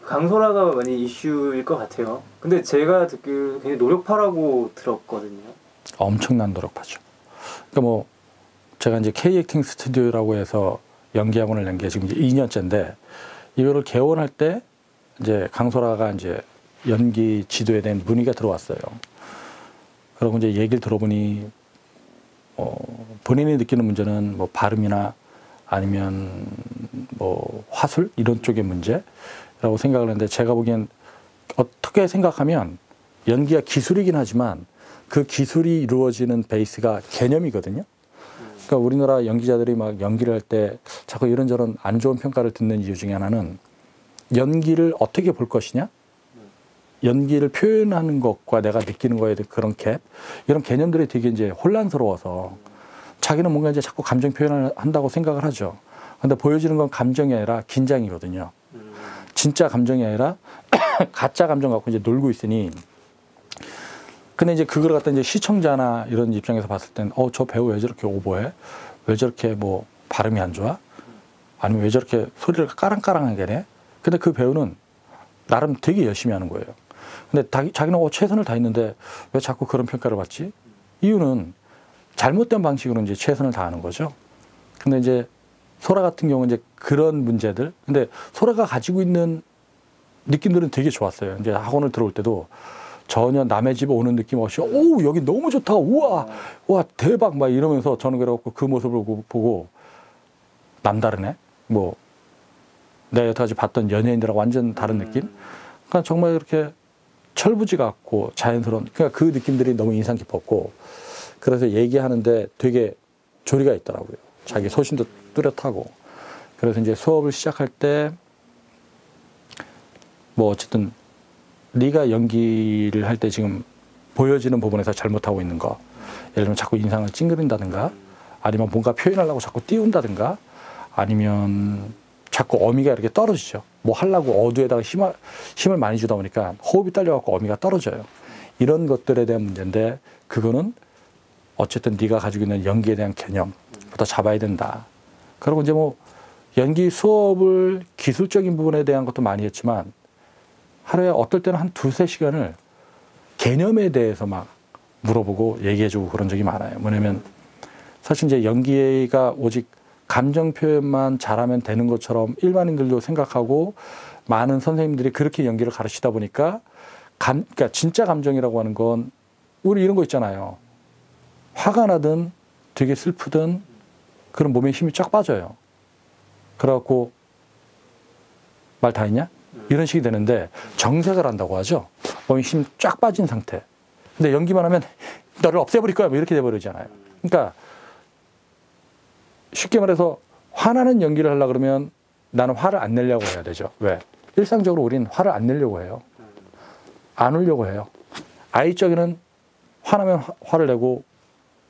강소라가 많이 이슈일 것 같아요. 근데 제가 듣기로 굉장히 노력파라고 들었거든요. 엄청난 노력파죠. 그러니까 뭐 제가 이제 K-액팅 스튜디오라고 해서 연기학원을 낸 게 지금 이제 2년째인데 이거를 개원할 때 이제 강소라가 이제 연기 지도에 대한 문의가 들어왔어요. 그러고 이제 얘기를 들어보니 본인이 느끼는 문제는 뭐 발음이나 아니면 뭐 화술 이런 쪽의 문제라고 생각을 했는데 제가 보기엔 어떻게 생각하면 연기가 기술이긴 하지만 그 기술이 이루어지는 베이스가 개념이거든요. 그러니까 우리나라 연기자들이 막 연기를 할 때 자꾸 이런저런 안 좋은 평가를 듣는 이유 중에 하나는 연기를 어떻게 볼 것이냐, 연기를 표현하는 것과 내가 느끼는 거에 대한 그런 갭, 이런 개념들이 되게 이제 혼란스러워서 자기는 뭔가 이제 자꾸 감정 표현을 한다고 생각을 하죠. 근데 보여지는 건 감정이 아니라 긴장이거든요. 진짜 감정이 아니라 가짜 감정 갖고 이제 놀고 있으니. 근데 이제 그걸 갖다 이제 시청자나 이런 입장에서 봤을 땐, 저 배우 왜 저렇게 오버해? 왜 저렇게 뭐 발음이 안 좋아? 아니면 왜 저렇게 소리를 까랑까랑하게 해? 근데 그 배우는 나름 되게 열심히 하는 거예요. 근데 자기는 최선을 다했는데 왜 자꾸 그런 평가를 받지? 이유는 잘못된 방식으로 이제 최선을 다하는 거죠. 근데 이제 소라 같은 경우는 이제 그런 문제들, 근데 소라가 가지고 있는 느낌들은 되게 좋았어요. 이제 학원을 들어올 때도 전혀 남의 집에 오는 느낌 없이, 오, 여기 너무 좋다. 우와, 와, 대박. 막 이러면서 저는 그래갖고 그 모습을 보고 남다르네. 뭐, 내가 여태까지 봤던 연예인들하고 완전 다른 느낌? 그러니까 정말 이렇게 철부지 같고 자연스러운, 그러니까 그 느낌들이 너무 인상 깊었고, 그래서 얘기하는데 되게 조리가 있더라고요. 자기 소신도 뚜렷하고. 그래서 이제 수업을 시작할 때, 뭐 어쨌든, 네가 연기를 할 때 지금 보여지는 부분에서 잘못하고 있는 거, 예를 들면 자꾸 인상을 찡그린다든가, 아니면 뭔가 표현하려고 자꾸 띄운다든가, 아니면 자꾸 어미가 이렇게 떨어지죠. 뭐 하려고 어두에다가 힘을 많이 주다 보니까 호흡이 딸려갖고 어미가 떨어져요. 이런 것들에 대한 문제인데, 그거는 어쨌든 네가 가지고 있는 연기에 대한 개념부터 잡아야 된다. 그리고 이제 뭐 연기 수업을 기술적인 부분에 대한 것도 많이 했지만 하루에 어떨 때는 한 2~3시간을 개념에 대해서 막 물어보고 얘기해주고 그런 적이 많아요. 뭐냐면 사실 이제 연기가 오직 감정 표현만 잘하면 되는 것처럼 일반인들도 생각하고 많은 선생님들이 그렇게 연기를 가르치다 보니까 그러니까 진짜 감정이라고 하는 건 우리 이런 거 있잖아요. 화가 나든 되게 슬프든 그런 몸에 힘이 쫙 빠져요. 그래갖고 말 다 했냐? 이런 식이 되는데 정색을 한다고 하죠. 몸에 힘 쫙 빠진 상태. 근데 연기만 하면 너를 없애버릴 거야. 뭐 이렇게 돼버리잖아요. 그러니까 쉽게 말해서 화나는 연기를 하려고 그러면 나는 화를 안 내려고 해야 되죠. 왜? 일상적으로 우리는 화를 안 내려고 해요. 안 울려고 해요. 아이적에는 화나면 화를 내고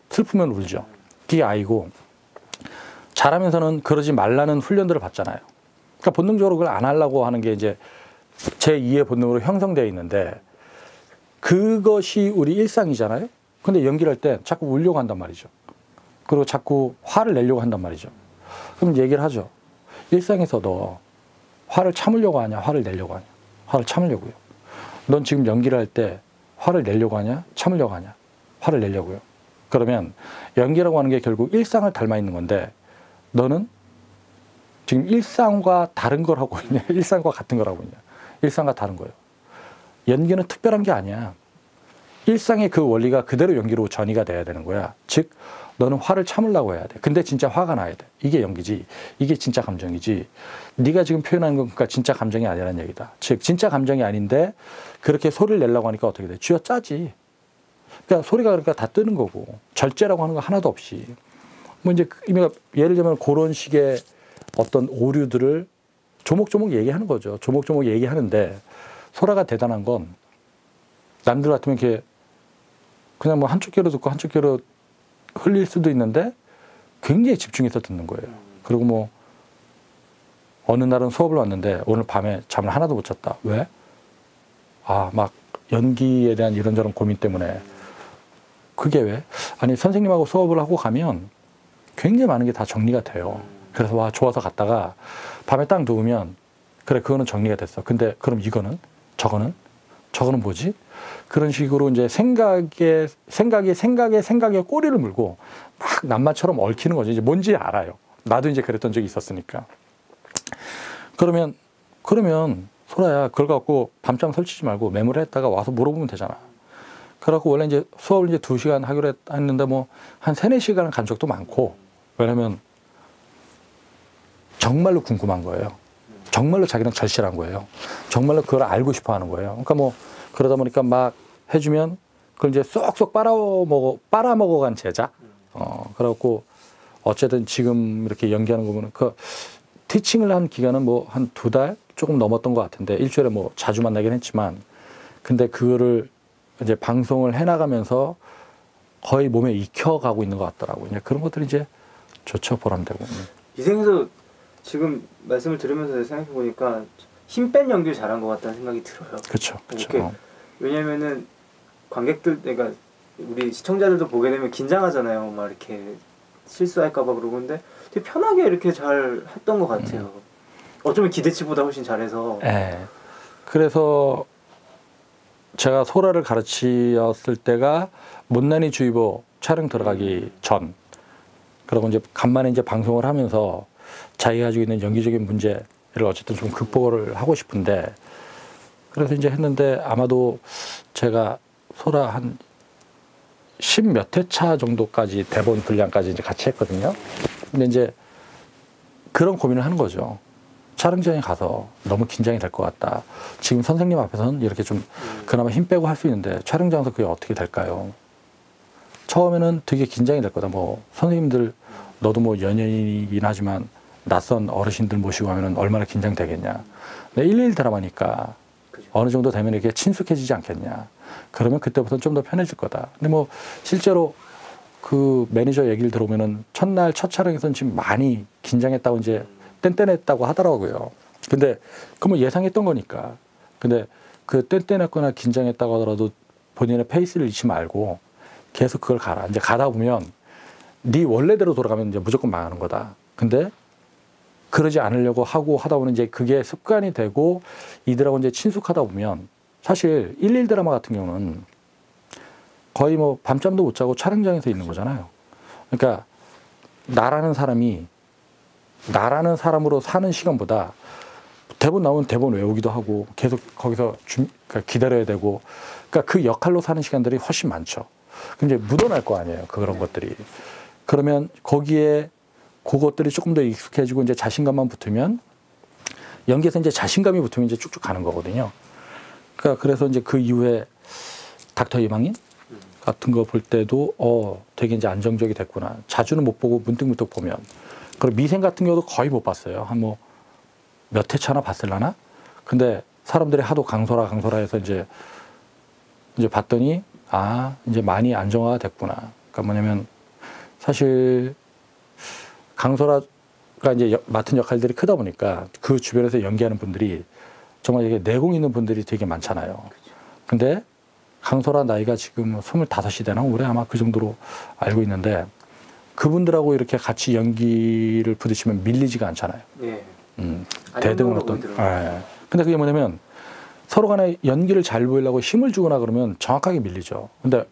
슬프면 울죠. 그게 아이고, 자라면서는 그러지 말라는 훈련들을 받잖아요. 그러니까 본능적으로 그걸 안 하려고 하는 게 이제 제2의 본능으로 형성되어 있는데 그것이 우리 일상이잖아요. 근데 연기를 할 때 자꾸 울려고 한단 말이죠. 그리고 자꾸 화를 내려고 한단 말이죠. 그럼 얘기를 하죠. 일상에서도 화를 참으려고 하냐, 화를 내려고 하냐. 화를 참으려고요. 넌 지금 연기를 할 때 화를 내려고 하냐, 참으려고 하냐. 화를 내려고요. 그러면 연기라고 하는 게 결국 일상을 닮아 있는 건데 너는 지금 일상과 다른 걸 하고 있냐, 일상과 같은 걸 하고 있냐. 일상과 다른 거예요. 연기는 특별한 게 아니야. 일상의 그 원리가 그대로 연기로 전이가 돼야 되는 거야. 즉 너는 화를 참으려고 해야 돼. 근데 진짜 화가 나야 돼. 이게 연기지. 이게 진짜 감정이지. 네가 지금 표현하는 건 그러니까 진짜 감정이 아니라는 얘기다. 즉 진짜 감정이 아닌데 그렇게 소리를 내려고 하니까 어떻게 돼? 쥐어짜지. 그러니까 소리가 그러니까 다 뜨는 거고 절제라고 하는 거 하나도 없이. 뭐 이제 예를 들면 그런 식의 어떤 오류들을 조목조목 얘기하는 거죠. 조목조목 얘기하는데 소라가 대단한 건 남들 같으면 이렇게 그냥 뭐 한쪽 귀로 듣고 한쪽 귀로 흘릴 수도 있는데 굉장히 집중해서 듣는 거예요. 그리고 뭐 어느 날은 수업을 왔는데 오늘 밤에 잠을 하나도 못 잤다. 왜? 막 연기에 대한 이런저런 고민 때문에. 그게 왜? 아니 선생님하고 수업을 하고 가면 굉장히 많은 게 다 정리가 돼요. 그래서 와 좋아서 갔다가 밤에 딱 누우면 그래, 그거는 정리가 됐어. 근데 그럼 이거는? 저거는 뭐지? 그런 식으로 이제 생각에 꼬리를 물고 막 낱말처럼 얽히는 거죠. 이제 뭔지 알아요. 나도 이제 그랬던 적이 있었으니까. 그러면 소라야, 그걸 갖고 밤잠 설치지 말고 메모를 했다가 와서 물어보면 되잖아. 그래갖고 원래 이제 수업을 이제 2시간 하기로 했는데 뭐 한 3, 4시간을 간 적도 많고, 왜냐면 정말로 궁금한 거예요. 정말로 자기는 절실한 거예요. 정말로 그걸 알고 싶어 하는 거예요. 그러니까 뭐 그러다 보니까 막 해주면 그걸 이제 쏙쏙 빨아먹어간 제자. 그래갖고 어쨌든 지금 이렇게 연기하는 거 보면 그 티칭을 한 기간은 뭐 한 2달 조금 넘었던 것 같은데, 일주일에 뭐 자주 만나긴 했지만, 근데 그거를 이제 방송을 해나가면서 거의 몸에 익혀가고 있는 것 같더라고요. 이제 그런 것들이 이제 좋죠, 보람되고. 이 생에서 지금 말씀을 들으면서 생각해 보니까 힘 뺀 연기를 잘한 것 같다는 생각이 들어요. 그렇죠. 왜냐면은 관객들, 그러니까 우리 시청자들도 보게 되면 긴장하잖아요. 막 이렇게 실수할까봐 그러고. 근데 되게 편하게 이렇게 잘 했던 것 같아요. 어쩌면 기대치보다 훨씬 잘해서. 네. 그래서 제가 소라를 가르치었을 때가 못난이 주의보 촬영 들어가기 전. 그리고 이제 간만에 이제 방송을 하면서 자기가 가지고 있는 연기적인 문제를 어쨌든 좀 극복을 하고 싶은데, 그래서 이제 했는데 아마도 제가 소라 한 10몇 회차 정도까지 대본 분량까지 이제 같이 했거든요. 근데 이제 그런 고민을 하는 거죠. 촬영장에 가서 너무 긴장이 될 것 같다. 지금 선생님 앞에서는 이렇게 좀 그나마 힘 빼고 할 수 있는데 촬영장에서 그게 어떻게 될까요? 처음에는 되게 긴장이 될 거다. 뭐 선생님들, 너도 뭐 연예인이긴 하지만 낯선 어르신들 모시고 하면 얼마나 긴장되겠냐. 근데 1:1 드라마니까 어느 정도 되면 이렇게 친숙해지지 않겠냐. 그러면 그때부터는 좀 더 편해질 거다. 근데 뭐 실제로 그 매니저 얘기를 들어보면은 첫날 첫 촬영에서는 지금 많이 긴장했다고 이제 뗀뗀했다고 하더라고요. 근데 그 뭐 예상했던 거니까. 근데 그 뗀뗀했거나 긴장했다고 하더라도 본인의 페이스를 잃지 말고 계속 그걸 가라. 이제 가다 보면 네 원래대로 돌아가면 이제 무조건 망하는 거다. 근데 그러지 않으려고 하고 하다 보면 이제 그게 습관이 되고 이들하고 이제 친숙하다 보면, 사실 1:1 드라마 같은 경우는 거의 뭐 밤잠도 못 자고 촬영장에서 있는 거잖아요. 그러니까 나라는 사람으로 사는 시간보다 대본 나오면 대본 외우기도 하고 계속 거기서 그러니까 기다려야 되고, 그러니까 그 역할로 사는 시간들이 훨씬 많죠. 그럼 이제 묻어날 거 아니에요, 그런 것들이. 그러면 거기에 그것들이 조금 더 익숙해지고 이제 자신감만 붙으면, 연기에서 이제 자신감이 붙으면 이제 쭉쭉 가는 거거든요. 그러니까 그래서 이제 그 이후에 닥터 이방인 같은 거 볼 때도 되게 이제 안정적이 됐구나. 자주는 못 보고 문득문득 보면. 그리고 미생 같은 경우도 거의 못 봤어요. 한 뭐 몇 회차나 봤을라나? 근데 사람들이 하도 강소라 해서 이제 봤더니 이제 많이 안정화가 됐구나. 그러니까 뭐냐면 사실 강소라가 이제 맡은 역할들이 크다 보니까 그 주변에서 연기하는 분들이 정말 이게 내공 있는 분들이 되게 많잖아요. 근데 강소라 나이가 지금 25이 되나? 올해 아마 그 정도로 알고 있는데, 그분들하고 이렇게 같이 연기를 부딪히면 밀리지가 않잖아요. 예. 대등한 어떤. 예. 근데 그게 뭐냐면 서로 간에 연기를 잘 보이려고 힘을 주거나 그러면 정확하게 밀리죠. 근데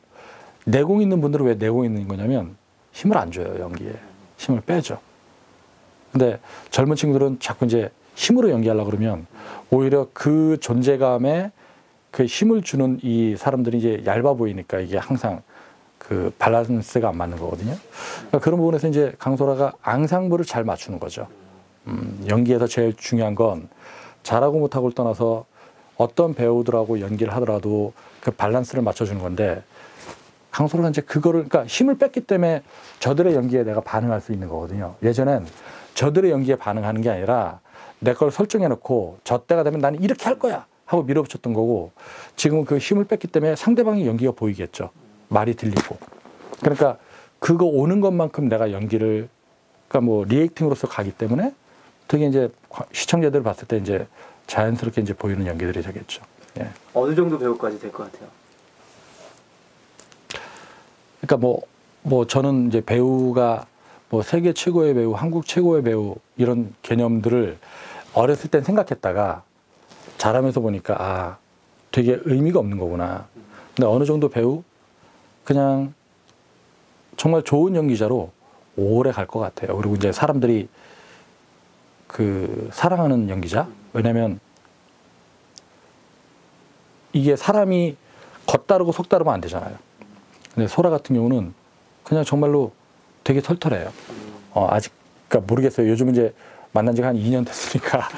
내공 있는 분들은 왜 내공 있는 거냐면 힘을 안 줘요, 연기에. 힘을 빼죠. 근데 젊은 친구들은 자꾸 이제 힘으로 연기하려고 그러면 오히려 그 존재감에 그 힘을 주는 이 사람들이 이제 얇아 보이니까 이게 항상 그 밸런스가 안 맞는 거거든요. 그러니까 그런 부분에서 이제 강소라가 앙상블을 잘 맞추는 거죠. 연기에서 제일 중요한 건 잘하고 못하고를 떠나서 어떤 배우들하고 연기를 하더라도 그 밸런스를 맞춰주는 건데, 강소라가 이제 그거를, 그러니까 힘을 뺐기 때문에 저들의 연기에 내가 반응할 수 있는 거거든요. 예전엔 저들의 연기에 반응하는 게 아니라 내 걸 설정해 놓고 저 때가 되면 나는 이렇게 할 거야 하고 밀어붙였던 거고, 지금은 그 힘을 뺐기 때문에 상대방의 연기가 보이겠죠. 말이 들리고. 그러니까 그거 오는 것만큼 내가 연기를, 그러니까 뭐 리액팅으로서 가기 때문에 되게 이제 시청자들 봤을 때 이제 자연스럽게 이제 보이는 연기들이 되겠죠. 예. 어느 정도 배우까지 될 것 같아요? 그러니까 뭐 저는 이제 배우가 뭐 세계 최고의 배우, 한국 최고의 배우 이런 개념들을 어렸을 땐 생각했다가 자라면서 보니까 아 되게 의미가 없는 거구나. 근데 어느 정도 배우 그냥 정말 좋은 연기자로 오래 갈 것 같아요. 그리고 이제 사람들이 그 사랑하는 연기자. 왜냐면 이게 사람이 겉다르고 속다르면 안 되잖아요. 근데 소라 같은 경우는 그냥 정말로 되게 털털해요. 아직 그러니까 모르겠어요. 요즘 이제 만난 지가 한 2년 됐으니까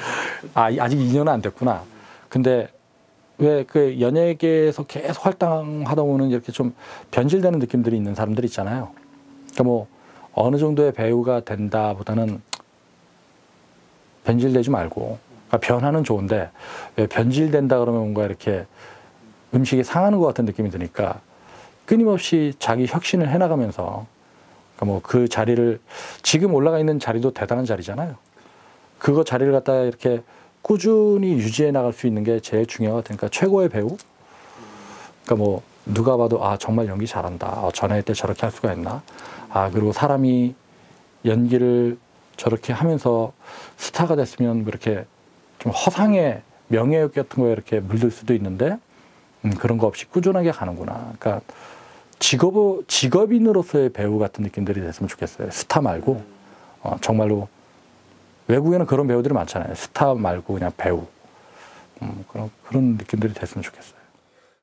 아직 2년은 안 됐구나. 근데 왜 그 연예계에서 계속 활동하다 보면 이렇게 좀 변질되는 느낌들이 있는 사람들 있잖아요. 그러니까 뭐 어느 정도의 배우가 된다보다는 변질되지 말고, 그러니까 변화는 좋은데 왜 변질된다 그러면 뭔가 이렇게 음식이 상하는 것 같은 느낌이 드니까 끊임없이 자기 혁신을 해나가면서, 그러니까 뭐 그 자리를 지금 올라가 있는 자리도 대단한 자리잖아요. 그거 자리를 갖다가 이렇게 꾸준히 유지해 나갈 수 있는 게 제일 중요하니까 최고의 배우. 그러니까 뭐 누가 봐도 아 정말 연기 잘한다. 전화할 때 저렇게 할 수가 있나. 그리고 사람이 연기를 저렇게 하면서 스타가 됐으면 그렇게 좀 허상의 명예 같은 거에 이렇게 물들 수도 있는데 그런 거 없이 꾸준하게 가는구나. 그러니까 직업인으로서의 배우 같은 느낌들이 됐으면 좋겠어요. 스타 말고 정말로 외국에는 그런 배우들이 많잖아요. 스타 말고 그냥 배우. 그런 느낌들이 됐으면 좋겠어요.